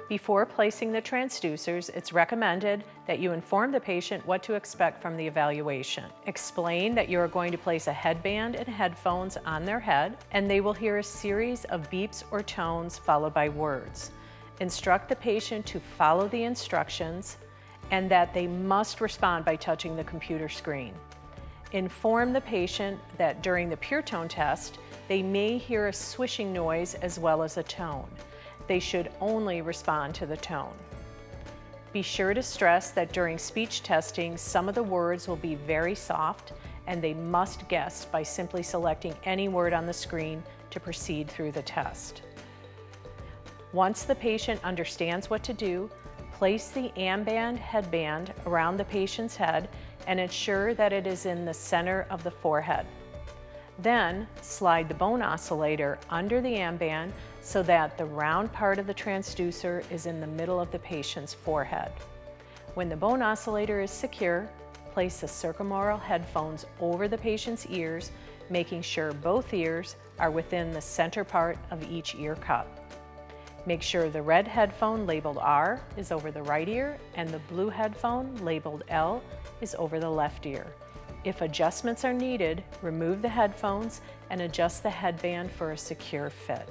Before placing the transducers, it's recommended that you inform the patient what to expect from the evaluation. Explain that you are going to place a headband and headphones on their head, and they will hear a series of beeps or tones followed by words. Instruct the patient to follow the instructions and that they must respond by touching the computer screen. Inform the patient that during the pure tone test, they may hear a swishing noise as well as a tone. They should only respond to the tone. Be sure to stress that during speech testing, some of the words will be very soft and they must guess by simply selecting any word on the screen to proceed through the test. Once the patient understands what to do, place the AMBAND headband around the patient's head and ensure that it is in the center of the forehead. Then slide the bone oscillator under the AMBAND so that the round part of the transducer is in the middle of the patient's forehead. When the bone oscillator is secure, place the circumaural headphones over the patient's ears, making sure both ears are within the center part of each ear cup. Make sure the red headphone labeled R is over the right ear and the blue headphone labeled L is over the left ear. If adjustments are needed, remove the headphones and adjust the headband for a secure fit.